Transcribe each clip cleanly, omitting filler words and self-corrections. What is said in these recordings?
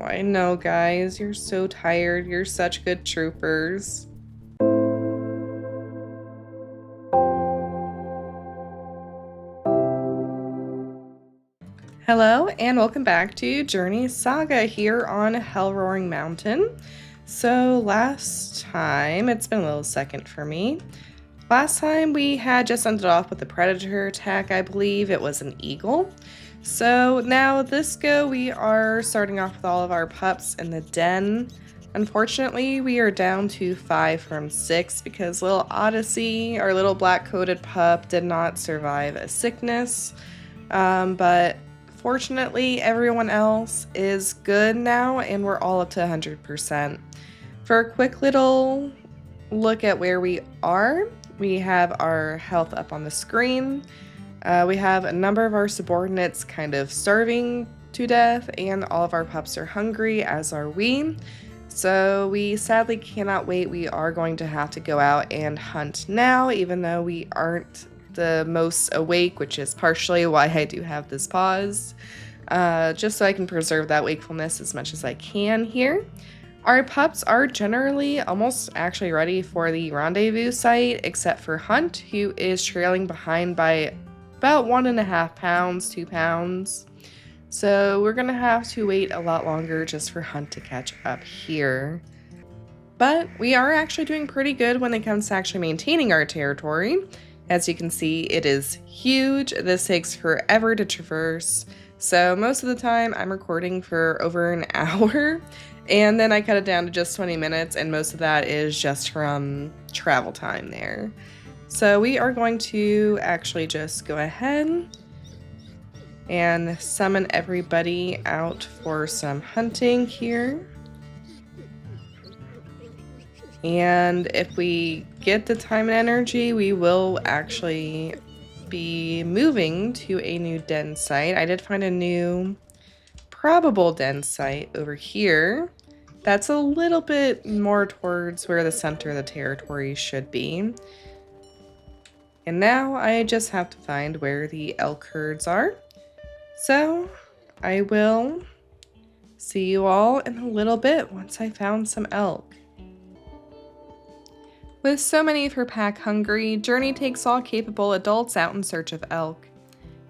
I know, guys. You're so tired. You're such good troopers. Hello, and welcome back to Journey Saga here on Hellroaring Mountain. So last time, it's been a little second for me. Last time we had just ended off with a predator attack, I believe. It was an eagle. So now this go, we are starting off with all of our pups in the den. Unfortunately, we are down to 5 from 6 because little Odyssey, our little black-coated pup, did not survive a sickness. But fortunately, everyone else is good now, and we're all up to 100%. For a quick little look at where we are, we have our health up on the screen. We have a number of our subordinates kind of starving to death, and all of our pups are hungry, as are we. So we sadly cannot wait. We are going to have to go out and hunt now, even though we aren't the most awake, which is partially why I do have this pause, just so I can preserve that wakefulness as much as I can here. Our pups are generally almost actually ready for the rendezvous site, except for Hunt, who is trailing behind by about 1.5 pounds, 2 pounds. So we're gonna have to wait a lot longer just for Hunt to catch up here. But we are actually doing pretty good when it comes to actually maintaining our territory. As you can see, it is huge. This takes forever to traverse. So most of the time I'm recording for over an hour, and then I cut it down to just 20 minutes, and most of that is just from travel time there. So we are going to actually just go ahead and summon everybody out for some hunting here. And if we get the time and energy, we will actually be moving to a new den site. I did find a new probable den site over here. That's a little bit more towards where the center of the territory should be. And now I just have to find where the elk herds are. So I will see you all in a little bit once I found some elk. With so many of her pack hungry, Journey takes all capable adults out in search of elk.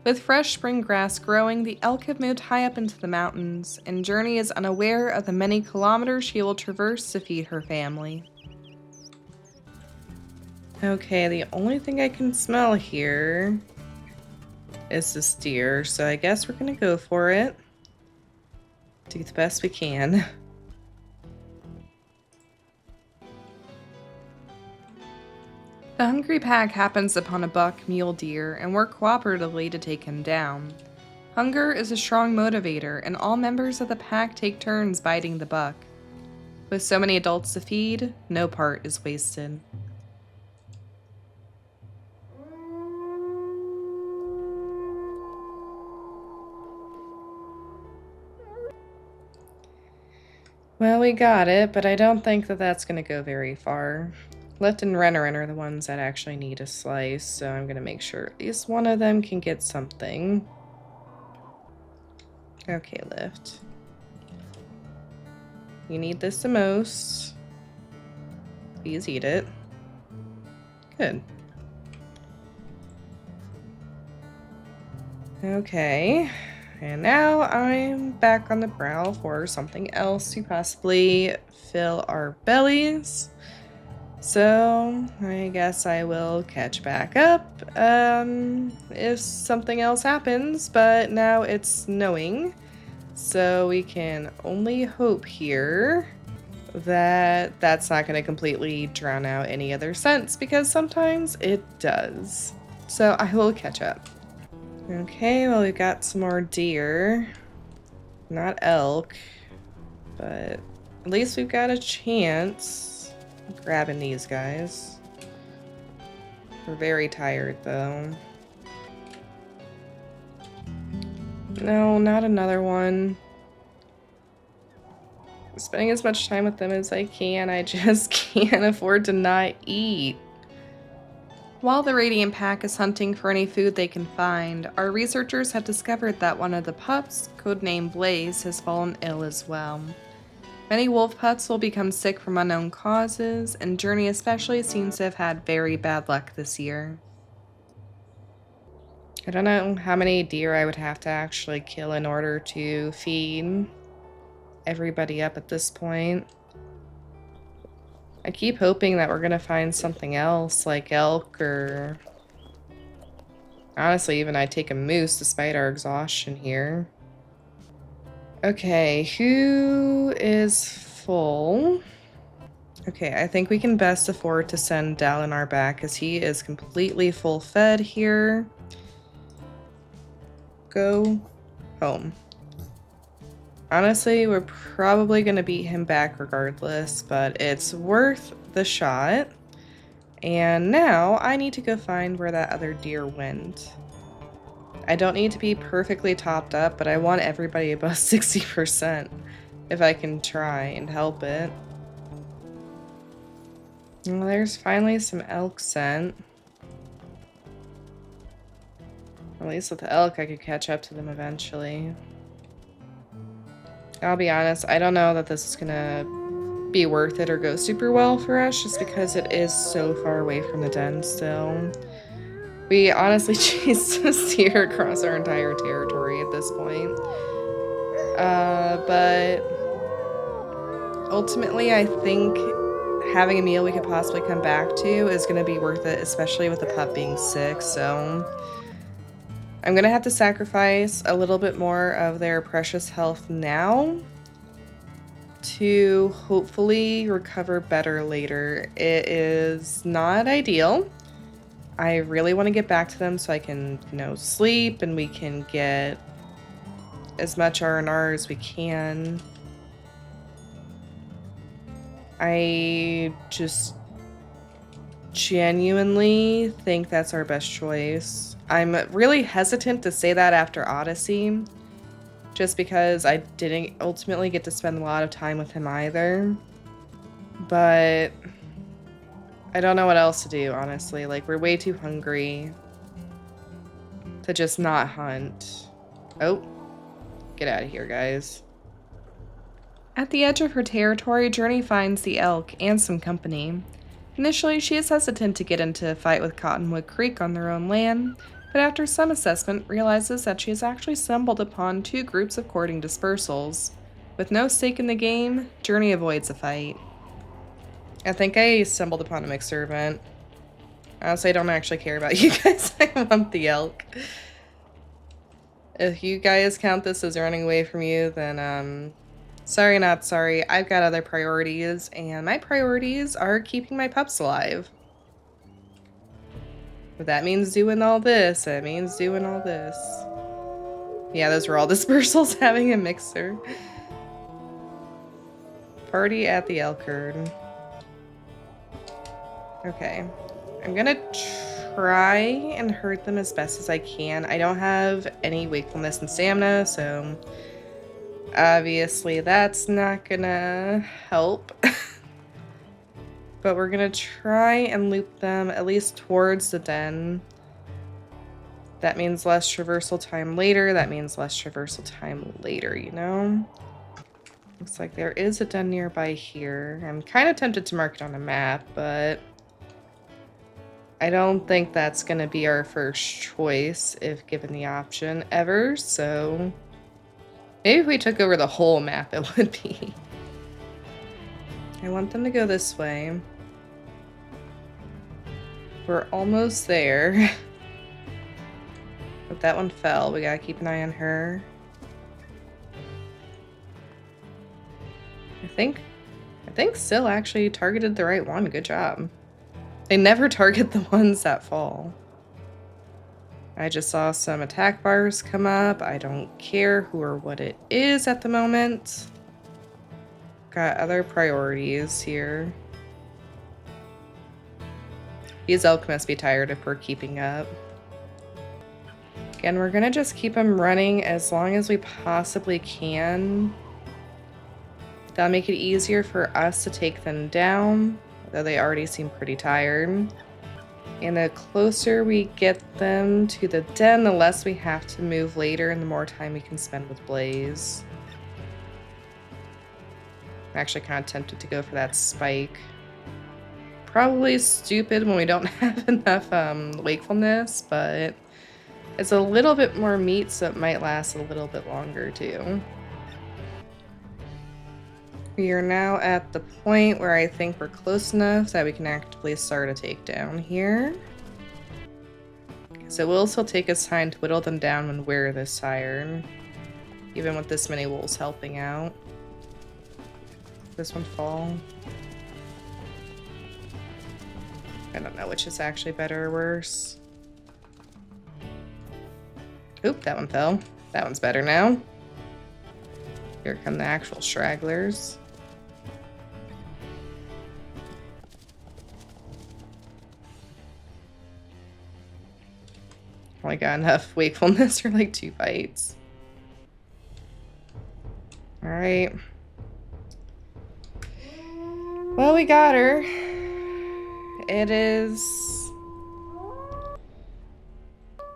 With fresh spring grass growing, the elk have moved high up into the mountains, and Journey is unaware of the many kilometers she will traverse to feed her family. Okay, the only thing I can smell here is this deer, so I guess we're gonna go for it. Do the best we can. The hungry pack happens upon a buck mule deer and work cooperatively to take him down. Hunger is a strong motivator, and all members of the pack take turns biting the buck. With so many adults to feed, no part is wasted. Well, we got it, but I don't think that that's going to go very far. Lift and Rennerin are the ones that actually need a slice, so I'm going to make sure at least one of them can get something. Okay, Lift. You need this the most. Please eat it. Good. Okay. And now I'm back on the prowl for something else to possibly fill our bellies. So I guess I will catch back up if something else happens, but now it's snowing. So we can only hope here that that's not going to completely drown out any other scents, because sometimes it does. So I will catch up. Okay, well, we've got some more deer. Not elk, but at least we've got a chance grabbing these guys. We're very tired, though. No, not another one. Spending as much time with them as I can, I just can't afford to not eat. While the Radiant Pack is hunting for any food they can find, our researchers have discovered that one of the pups, codenamed Blaze, has fallen ill as well. Many wolf pups will become sick from unknown causes, and Journey especially seems to have had very bad luck this year. I don't know how many deer I would have to actually kill in order to feed everybody up at this point. I keep hoping that we're gonna find something else, like elk, or honestly, even I'd take a moose despite our exhaustion here. Okay, who is full? Okay, I think we can best afford to send Dalinar back as he is completely full fed here. Go home. Honestly, we're probably going to beat him back regardless, but it's worth the shot. And now I need to go find where that other deer went. I don't need to be perfectly topped up, but I want everybody above 60% if I can try and help it. Well, there's finally some elk scent. At least with the elk, I could catch up to them eventually. I'll be honest, I don't know that this is gonna be worth it or go super well for us just because it is so far away from the den still. We honestly chased a deer across our entire territory at this point. But ultimately, I think having a meal we could possibly come back to is going to be worth it, especially with the pup being sick, so I'm going to have to sacrifice a little bit more of their precious health now to hopefully recover better later. It is not ideal. I really want to get back to them so I can, sleep and we can get as much R&R as we can. I just genuinely think that's our best choice. I'm really hesitant to say that after Odyssey, just because I didn't ultimately get to spend a lot of time with him either. But I don't know what else to do, honestly. Like, we're way too hungry to just not hunt. Oh, get out of here, guys. At the edge of her territory, Journey finds the elk and some company. Initially, she is hesitant to get into a fight with Cottonwood Creek on their own land, but after some assessment, realizes that she has actually stumbled upon two groups of courting dispersals. With no stake in the game, Journey avoids a fight. I think I stumbled upon a mixed servant. Honestly, I don't actually care about you guys. I want the elk. If you guys count this as running away from you, then, sorry, not sorry. I've got other priorities, and my priorities are keeping my pups alive. If that means doing all this, it means doing all this. Yeah, those were all dispersals having a mixer. Party at the elk herd. Okay. I'm gonna try and hurt them as best as I can. I don't have any wakefulness and stamina, so obviously that's not gonna help. But we're gonna try and loop them at least towards the den. That means less traversal time later. That means less traversal time later, you know? Looks like there is a den nearby here. I'm kind of tempted to mark it on a map, but I don't think that's gonna be our first choice if given the option ever, so maybe if we took over the whole map, it would be. I want them to go this way. We're almost there. But that one fell. We gotta keep an eye on her. I think Syl actually targeted the right one. Good job. They never target the ones that fall. I just saw some attack bars come up. I don't care who or what it is at the moment. Got other priorities here. These elk must be tired if we're keeping up. Again, we're gonna just keep them running as long as we possibly can. That'll make it easier for us to take them down, though they already seem pretty tired. And the closer we get them to the den, the less we have to move later and the more time we can spend with Blaze. I'm actually kind of tempted to go for that spike. Probably stupid when we don't have enough wakefulness, but it's a little bit more meat, so it might last a little bit longer too. We are now at the point where I think we're close enough that we can actively start a takedown here. So it will still take us time to whittle them down when we're this tired, even with this many wolves helping out. This one fall. I don't know which is actually better or worse. Oop, that one fell. That one's better now. Here come the actual stragglers. Only got enough wakefulness for like 2 bites. Alright. Well, we got her. It is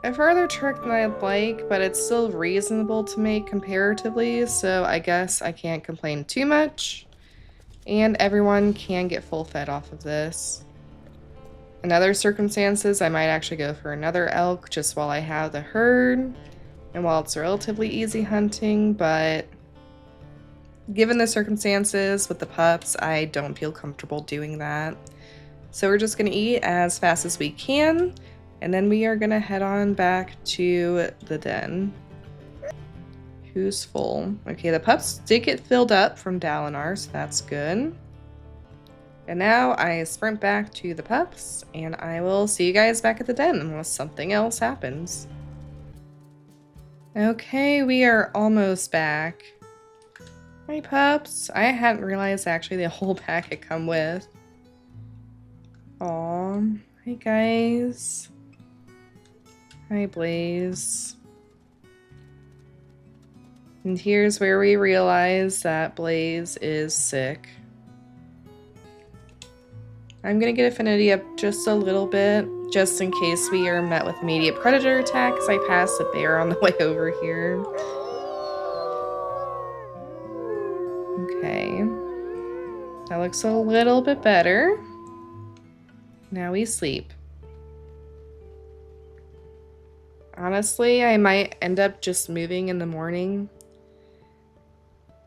a further trick than I'd like, but it's still reasonable to make comparatively, so I guess I can't complain too much. And everyone can get full fed off of this. In other circumstances, I might actually go for another elk just while I have the herd, and while it's relatively easy hunting, but given the circumstances with the pups, I don't feel comfortable doing that. So we're just going to eat as fast as we can, and then we are going to head on back to the den. Who's full? Okay, the pups did get filled up from Dalinar, so that's good. And now I sprint back to the pups, and I will see you guys back at the den unless something else happens. Okay, we are almost back. Hi, pups. I hadn't realized actually the whole pack had come with. Aw, hi guys. Hi, Blaze. And here's where we realize that Blaze is sick. I'm gonna get affinity up just a little bit, just in case we are met with immediate predator attack, because I passed a bear on the way over here. Okay. That looks a little bit better. Now we sleep. Honestly, I might end up just moving in the morning.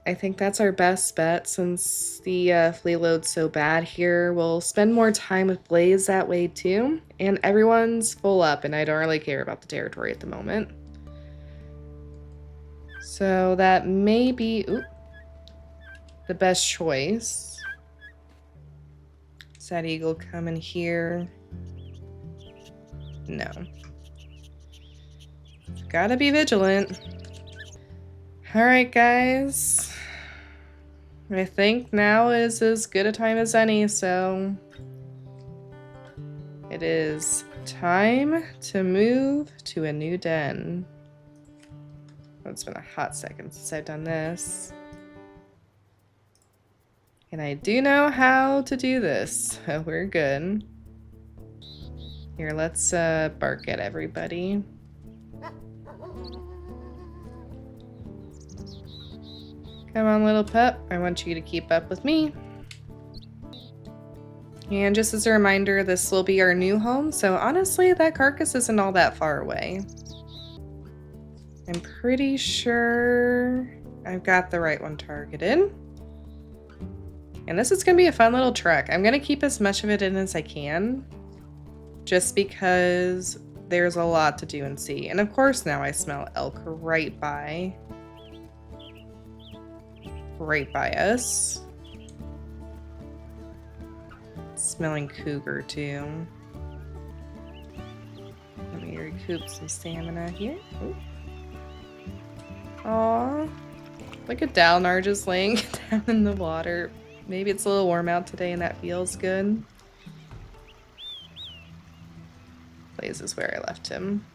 I think that's our best bet since the flea load's so bad here. We'll spend more time with Blaze that way too. And everyone's full up and I don't really care about the territory at the moment. So that may be the best choice. Does that eagle come in here? No. Gotta be vigilant. Alright guys, I think now is as good a time as any, so it is time to move to a new den. Oh, it's been a hot second since I've done this. And I do know how to do this, so we're good. Here, let's bark at everybody. Come on, little pup. I want you to keep up with me. And just as a reminder, this will be our new home, so honestly, that carcass isn't all that far away. I'm pretty sure I've got the right one targeted. And this is going to be a fun little trek. I'm going to keep as much of it in as I can, just because there's a lot to do and see. And of course, now I smell elk right by us. Smelling cougar too. Let me recoup some stamina here. Ooh. Aw, look at Dalinar just laying down in the water. Maybe it's a little warm out today and that feels good. Blaze is where I left him.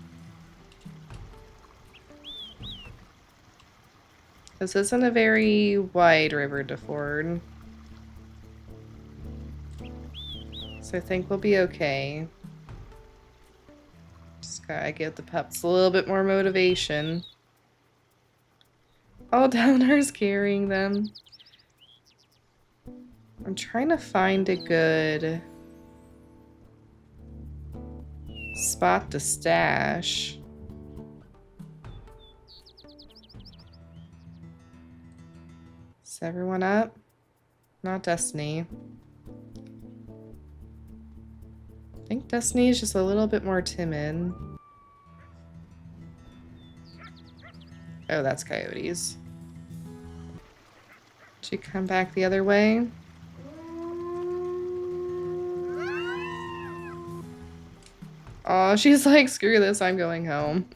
This isn't a very wide river to ford. So I think we'll be okay. Gotta give the pups a little bit more motivation. Oh, Downer's carrying them. I'm trying to find a good spot to stash. Is everyone up? Not Destiny. I think Destiny is just a little bit more timid. Oh, that's coyotes. Did you come back the other way? Oh, she's like, screw this, I'm going home.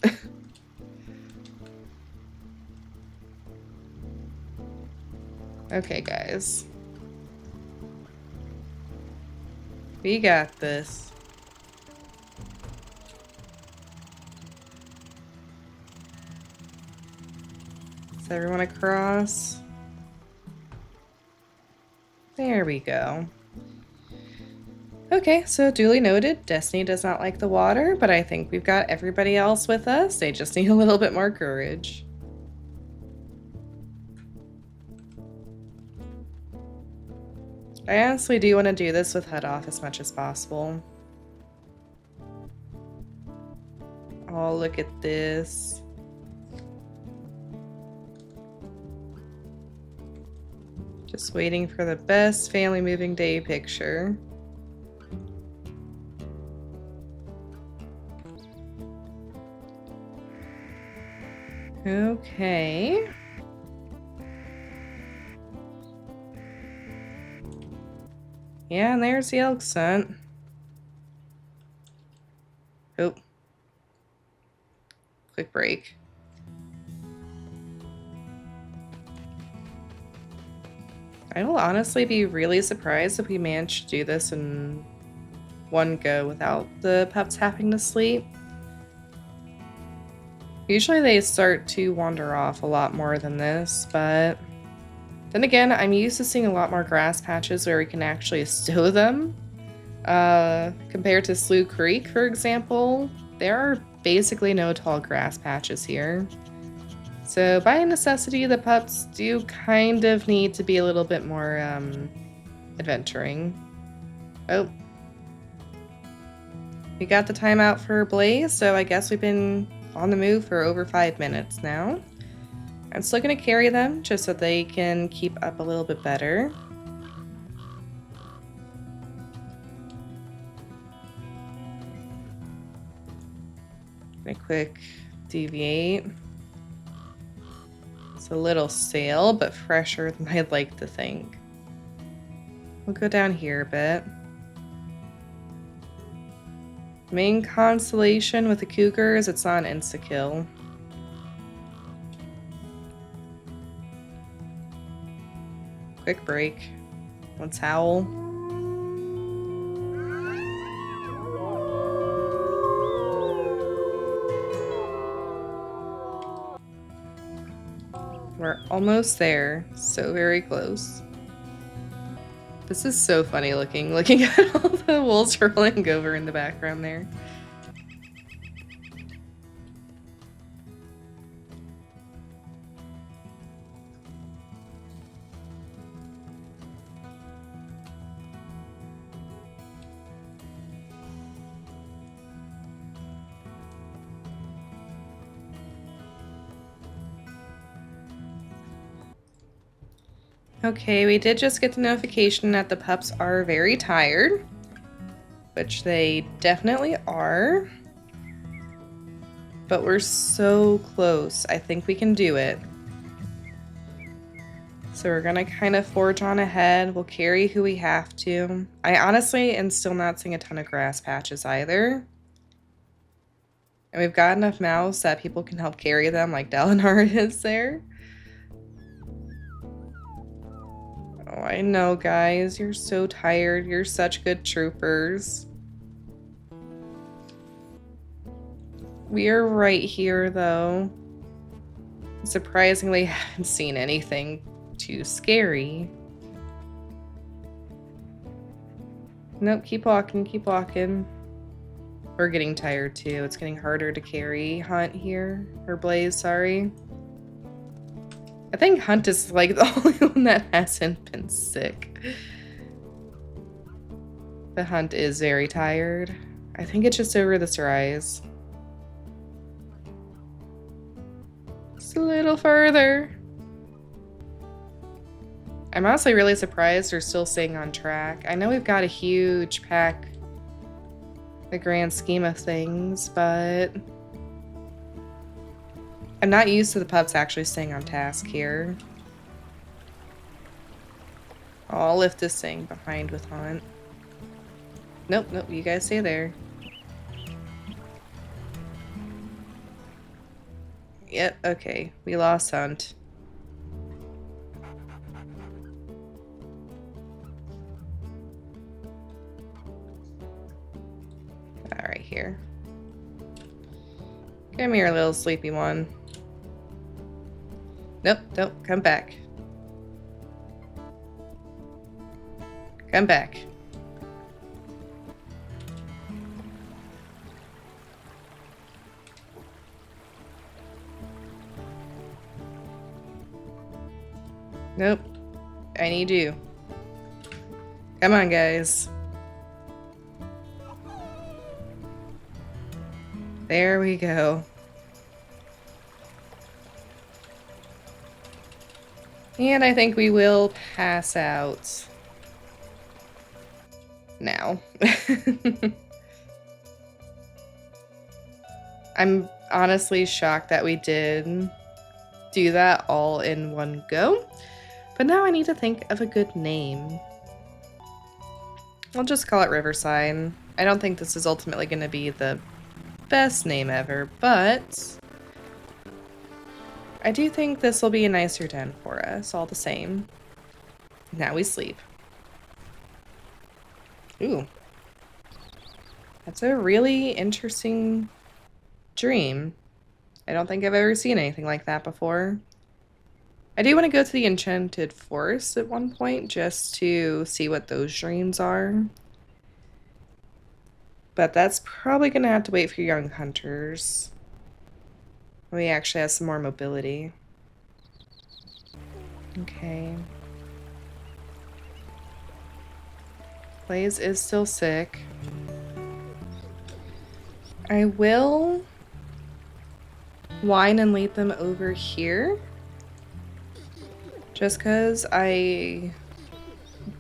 Okay, guys. We got this. Is everyone across? There we go. Okay, so duly noted, Destiny does not like the water, but I think we've got everybody else with us. They just need a little bit more courage. I honestly do want to do this with HUD off as much as possible. Oh, look at this. Just waiting for the best family moving day picture. Okay. Yeah, and there's the elk scent. Oh. Quick break. I will honestly be really surprised if we manage to do this in one go without the pups having to sleep. Usually they start to wander off a lot more than this, but then again, I'm used to seeing a lot more grass patches where we can actually stow them. Compared to Slough Creek, for example, there are basically no tall grass patches here. So by necessity, the pups do kind of need to be a little bit more adventuring. Oh. We got the timeout for Blaze, so I guess we've been on the move for over 5 minutes now. I'm still going to carry them just so they can keep up a little bit better. A quick deviate. It's a little stale, but fresher than I'd like to think. We'll go down here a bit. Main constellation with the cougars, it's on insta-kill. Quick break. Let's howl. We're almost there. So very close. This is so funny looking at all the wolves rolling over in the background there. Okay, we did just get the notification that the pups are very tired, which they definitely are. But we're so close. I think we can do it. So we're gonna kind of forge on ahead. We'll carry who we have to. I honestly am still not seeing a ton of grass patches either. And we've got enough mouths that people can help carry them like Dalinar is there. Oh, I know, guys. You're so tired. You're such good troopers. We are right here, though. Surprisingly, haven't seen anything too scary. Nope, keep walking, keep walking. We're getting tired too. It's getting harder to carry Hunt here. Or Blaze, sorry. I think Hunt is like the only one that hasn't been sick. The Hunt is very tired. I think it's just over this rise. Just a little further. I'm honestly really surprised they're still staying on track. I know we've got a huge pack, the grand scheme of things, but I'm not used to the pups actually staying on task here. I'll lift this thing behind with Hunt. Nope, nope, you guys stay there. Yep, okay, we lost Hunt. Alright, here. Come here, little sleepy one. Nope, nope, come back. Come back. Nope. I need you. Come on, guys. There we go. And I think we will pass out now. I'm honestly shocked that we did do that all in one go. But now I need to think of a good name. We'll just call it Riverside. I don't think this is ultimately going to be the best name ever, but I do think this will be a nicer den for us, all the same. Now we sleep. Ooh. That's a really interesting dream. I don't think I've ever seen anything like that before. I do want to go to the Enchanted Forest at one point just to see what those dreams are. But that's probably going to have to wait for young hunters. We actually have some more mobility. Okay. Blaze is still sick. I will whine and lead them over here. Just because I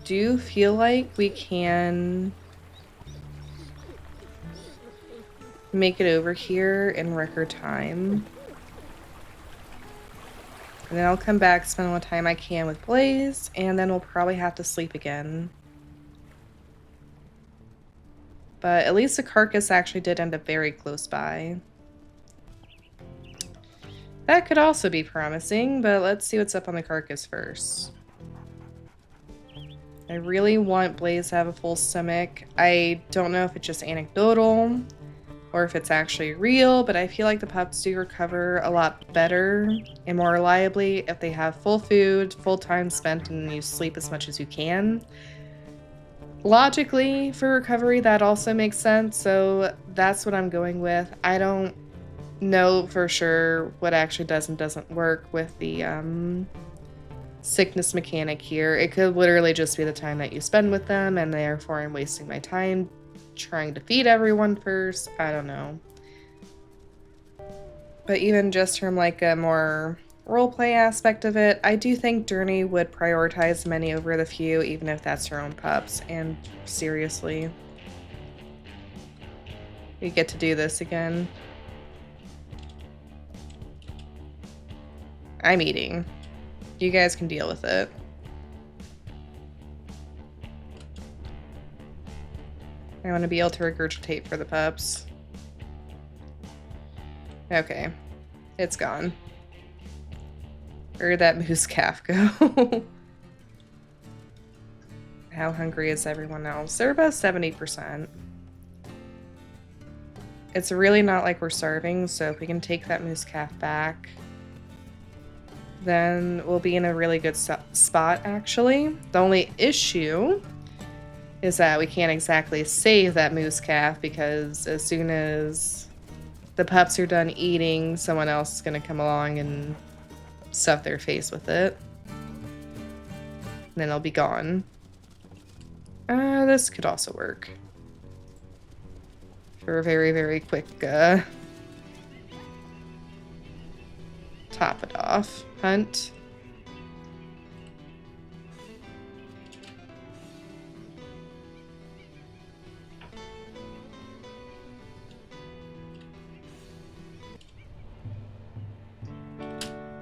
do feel like we can make it over here in record time. And then I'll come back, spend all the time I can with Blaze, and then we'll probably have to sleep again. But at least the carcass actually did end up very close by. That could also be promising, but let's see what's up on the carcass first. I really want Blaze to have a full stomach. I don't know if it's just anecdotal or if it's actually real, but I feel like the pups do recover a lot better and more reliably if they have full food, full time spent, and you sleep as much as you can. Logically, for recovery, that also makes sense, so that's what I'm going with. I don't know for sure what actually does and doesn't work with the sickness mechanic here. It could literally just be the time that you spend with them, and therefore I'm wasting my time trying to feed everyone first. I don't know. But even just from like a more roleplay aspect of it, I do think Journey would prioritize many over the few, even if that's her own pups. And seriously, we get to do this again. I'm eating. You guys can deal with it. I want to be able to regurgitate for the pups. Okay. It's gone. Where'd that moose calf go? How hungry is everyone else? They're about 70%. It's really not like we're starving, so if we can take that moose calf back, then we'll be in a really good spot, actually. The only issue is that we can't exactly save that moose calf because as soon as the pups are done eating, someone else is going to come along and stuff their face with it. And then it'll be gone. This could also work. For a very, very quick, top it off hunt.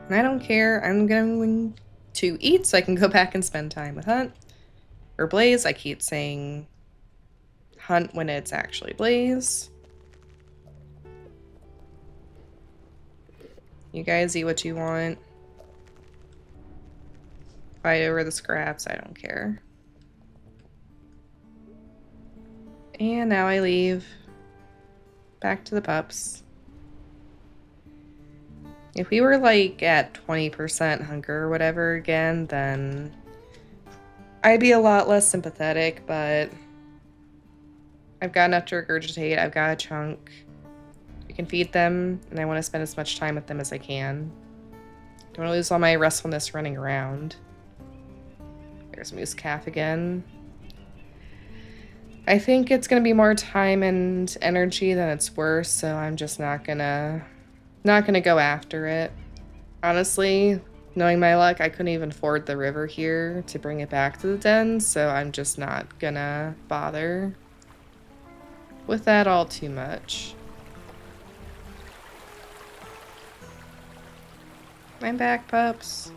And I don't care. I'm going to eat so I can go back and spend time with Hunt. Or Blaze. I keep saying Hunt when it's actually Blaze. You guys eat what you want. Fight over the scraps. I don't care. And now I leave. Back to the pups. If we were like at 20% hunger or whatever again, then I'd be a lot less sympathetic, but I've got enough to regurgitate. I've got a chunk. I can feed them, and I want to spend as much time with them as I can. Don't want to lose all my restfulness running around. There's Moose Calf again. I think it's going to be more time and energy than it's worth, so I'm just not gonna go after it. Honestly, knowing my luck, I couldn't even ford the river here to bring it back to the den, so I'm just not gonna bother with that all too much. I'm back, pups.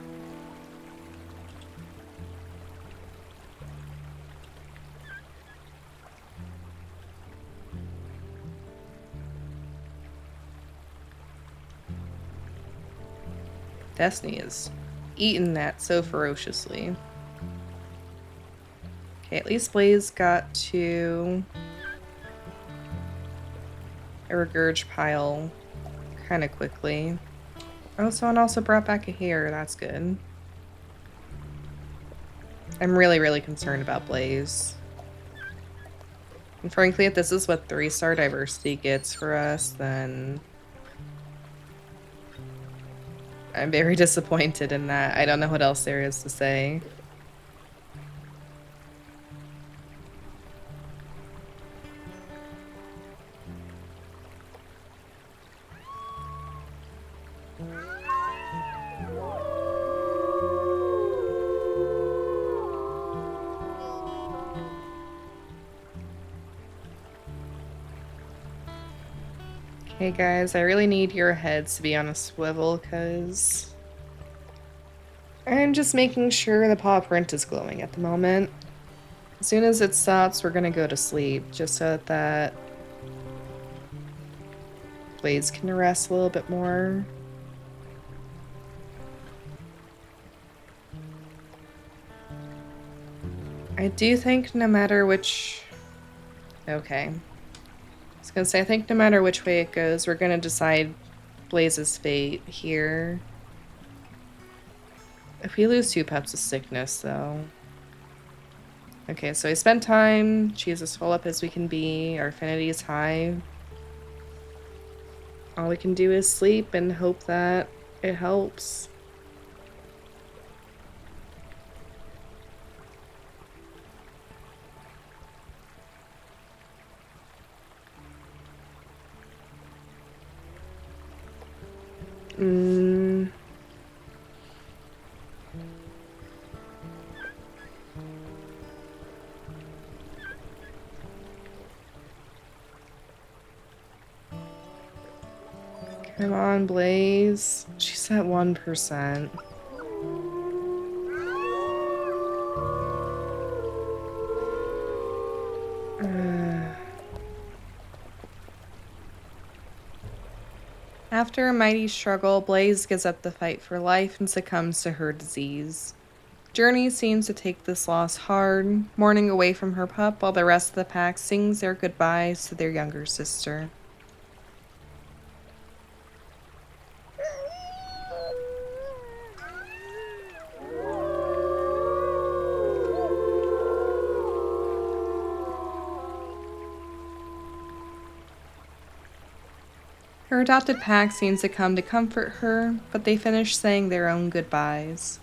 Destiny is eating that so ferociously. Okay, at least Blaze got to a regurg pile kind of quickly. Oh, someone also brought back a hare. That's good. I'm really, really concerned about Blaze. And frankly, if this is what 3-star diversity gets for us, then I'm very disappointed in that. I don't know what else there is to say. Okay, guys, I really need your heads to be on a swivel, because I'm just making sure the paw print is glowing at the moment. As soon as it stops, we're gonna go to sleep, just so that Blaze can rest a little bit more. I do think no matter which... Okay. I was gonna say, I think no matter which way it goes, we're gonna decide Blaze's fate here. If we lose 2 pups of sickness, though. Okay, so I spent time. She's as full up as we can be. Our affinity is high. All we can do is sleep and hope that it helps. Come on, Blaze. She's at 1%. After a mighty struggle, Blaze gives up the fight for life and succumbs to her disease. Journey seems to take this loss hard, mourning away from her pup while the rest of the pack sings their goodbyes to their younger sister. Her adopted pack seems to come to comfort her, but they finish saying their own goodbyes.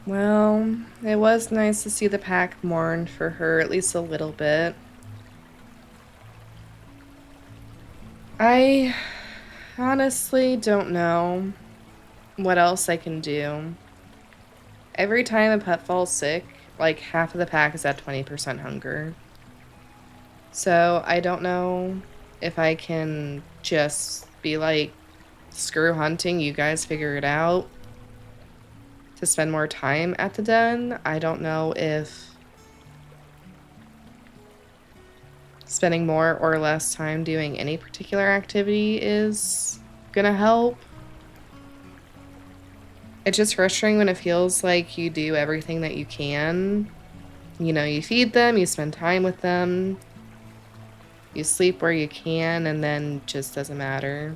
Well, it was nice to see the pack mourn for her at least a little bit. I honestly don't know what else I can do. Every time a pet falls sick, like half of the pack is at 20% hunger. So I don't know if I can just be like, screw hunting, you guys figure it out, to spend more time at the den. I don't know if spending more or less time doing any particular activity is gonna help. It's just frustrating when it feels like you do everything that you can. You know, you feed them, you spend time with them, you sleep where you can, and then just doesn't matter.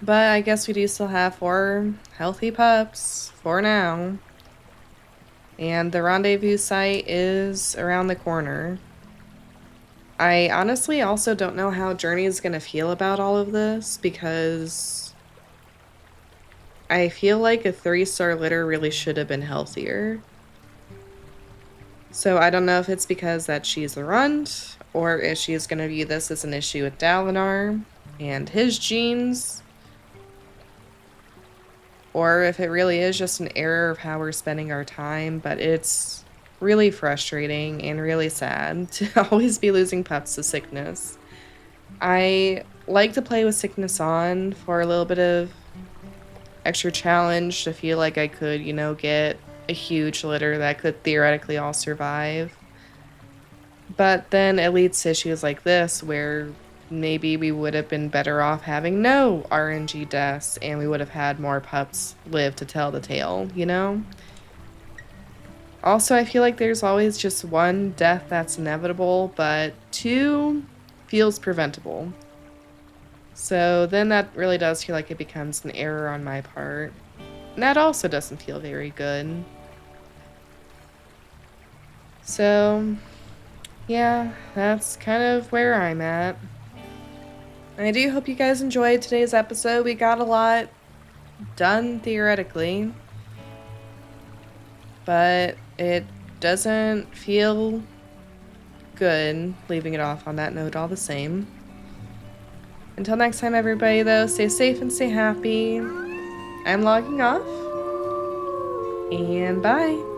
But I guess we do still have 4 healthy pups for now. And the rendezvous site is around the corner. I honestly also don't know how Journey is going to feel about all of this, because I feel like a 3-star litter really should have been healthier. So I don't know if it's because that she's a runt, or if she's going to view this as an issue with Dalinar and his genes, or if it really is just an error of how we're spending our time. But it's really frustrating and really sad to always be losing pups to sickness. I like to play with sickness on for a little bit of extra challenge, to feel like I could, you know, get a huge litter that could theoretically all survive. But then it leads to issues like this, where maybe we would have been better off having no RNG deaths, and we would have had more pups live to tell the tale, you know? Also, I feel like there's always just 1 death that's inevitable, but 2 feels preventable. So then that really does feel like it becomes an error on my part. And that also doesn't feel very good. So, yeah, that's kind of where I'm at. And I do hope you guys enjoyed today's episode. We got a lot done theoretically, but it doesn't feel good leaving it off on that note all the same. Until next time, everybody, though, stay safe and stay happy. I'm logging off, and bye.